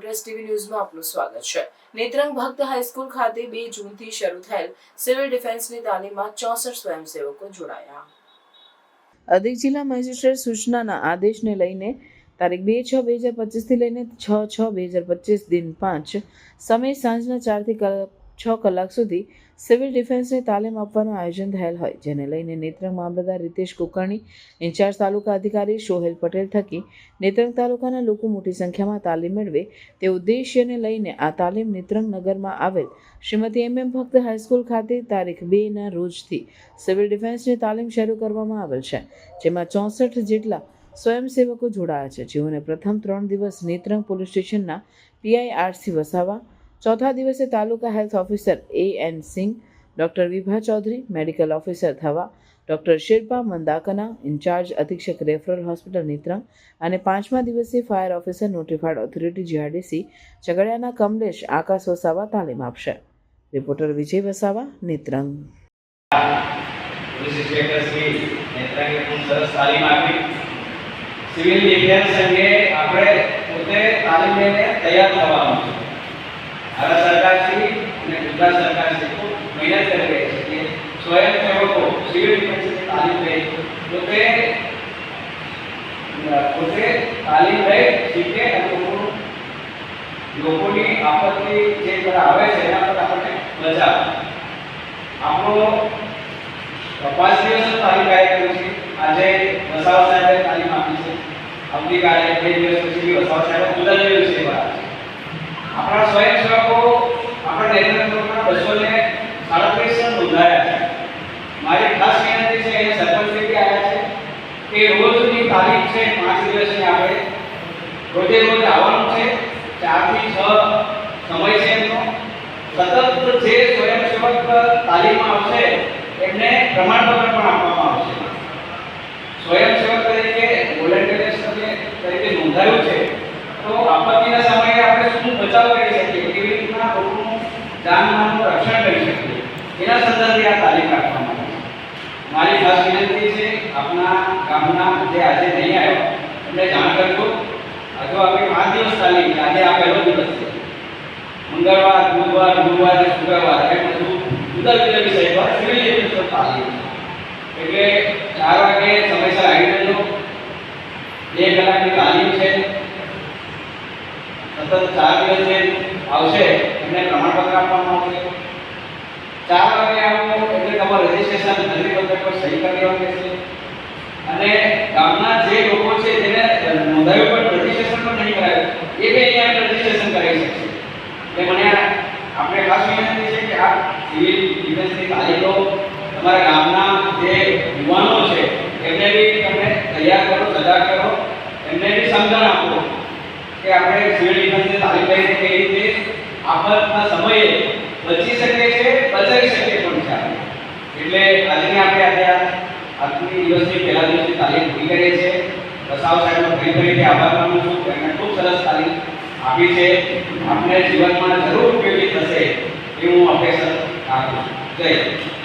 Press TV ન્યૂઝમાં આપનું સ્વાગત છે। નેત્રંગ ભક્ત હાઈસ્કૂલ ખાતે 2 જૂનથી શરૂ થયેલ સિવિલ ડિફેન્સની તાલીમમાં 64 સ્વયંસેવકો જોડાયા। અધિક જિલ્લા મેજિસ્ટ્રેટ સૂચનાના આદેશને લઈને તારીખ 2/6/2025 થી લઈને 6/6/2025 દિન 5 સમય સાંજના 4 થી 6 કલાક સુધી સિવિલ ડિફેન્સની તાલીમ આપવાનું આયોજન થયેલ હોય, જેને લઈને નેત્રંગ મામલતદાર રીતેશ કુકરણી, ઇન્ચાર્જ તાલુકા અધિકારી સોહેલ પટેલ થકી નેત્રંગ તાલુકાના લોકો મોટી સંખ્યામાં તાલીમ મેળવે તે ઉદ્દેશ્યને લઈને આ તાલીમ નેત્રંગ નગરમાં આવેલ શ્રીમતી MM ભક્ત હાઈસ્કૂલ ખાતે તારીખ 2ના રોજથી સિવિલ ડિફેન્સની તાલીમ શરૂ કરવામાં આવેલ છે, જેમાં 64 જેટલા સ્વયંસેવકો જોડાયા છે, જેઓને પ્રથમ 3 દિવસ નેત્રંગ પોલીસ સ્ટેશનના PI RC વસાવા, ચોથા દિવસે taluka health officer AN Singh, doctor Vibha Chaudhari, medical officer થવા ડોક્ટર શિલ્પા મંદાકના, ઇન્ચાર્જ અધિક્ષક રેફરલ હોસ્પિટલ નેત્રંગ અને 5મા દિવસે fire officer notified authority GRDC ઝઘડિયાના કમલેશ આકાશ વસાવા તાલીમ આપશે। Reporter Vijay Vasava, Netrang. Civil defence અંગે આપણે પોતે તાલીમ લઈને તૈયાર થવાનું છે। ભારત સરકારશ્રી અને ગુજરાત સરકારશ્રી ખૂબ મહેનત કરી રહી છે કે સ્વયંસેવકો સિવિલ ડિફેન્સની તાલીમ લઈ પોતે તાલીમ લઈ શીખે અને લોકોની આપત્તિ જે બધા આવે છે એના પર આપણને બચાવે। આપણો 5 દિવસ તાલીમ કાર્યક્રમ છે। આજે વસાવા સાહેબે તાલીમ આપી છે, આવતીકાલે 2 દિવસ પછી વસાવા સાહેબ જુદા જુદા વિષય પર આપશે। આપણા સ્વયંસેવકો આપણા નેતૃત્વમાં 237 નોંધાયા છે। મારી ખાસ વિનંતી છે એ સરપંચશ્રી આવ્યા છે કે રોજની તાલીમ છે 5 દિવસની આપણે રોજે રોજ આવવાનું છે। 4 થી 6 સમય છે એમનો। સતત જે સ્વયંસેવક તાલીમમાં આવશે એમને પ્રમાણપત્ર પણ આપવામાં આવશે। સ્વયંસેવક તરીકે વોલેન્ટિયર્સ તરીકે નોંધાયું છે તો આપત્તિના સમયે આપણે શું બચાવ કરી શકીએ, કેવી રીતના લોકોનું જાનમાલનું રક્ષણ કરી શકીએ, એના સંદર્ભે આ તાલીમ રાખવામાં આવી છે। મારી ખાસ વિનંતી છે આપના ગામના જે આજે નહીં આવ્યો એમને જાણ કરજો। હજુ આપણી 5 દિવસ તાલીમ છે, આજે આ પહેલો દિવસ છે। મંગળવાર, બુધવાર, ગુરુવાર અને શુક્રવાર એમ બધું જુદા જુદા વિષય પર સિવિલ ડિફેન્સ તાલીમ છે। એટલે 4 વાગે સમયસર આવી જજો। 2 કલાકની તાલીમ છે। સતત 4 દિવસ જે આવશે એમને પ્રમાણપત્ર આપવામાં આવશે। 4 વાગે આવો એટલે તમારું રજીસ્ટ્રેશન નોંધણીપત્ર પર સહી કરી દેવાની છે અને ગામના જે લોકો છે જેને નોંધાયું પણ રજીસ્ટ્રેશન પણ નહીં કરાયું એ બી અહીંયા રજીસ્ટ્રેશન કરાવી શકશે। એટલે મને આપણે ખાસ વિનંતી છે કે આ સિવિલ ડિફેન્સની તાલીમ લો। તમારા ગામના જે યુવાનો છે એમને બી તમે તૈયાર કરો, સજાગ કરો, એમને બી સમજણ આપો કે આપણે સિવિલ ડિફેન્સની તાલીમ લઈને કઈ રીતે આફતના સમયે બચી શકીએ છીએ, બચાવી શકીએ પણ છે। એટલે આજની આપણે આજની દિવસની પહેલા દિવસની તાલીમ પૂરી કરીએ છીએ। વસાવા સાહેબનો ફરીથી આભાર માનું છું, એમણે ખૂબ સરસ તાલીમ આપી છે। આપણે જીવનમાં જરૂર ઉપયોગી થશે એવું અપેક્ષા રાખું છું। જય હિન્દ।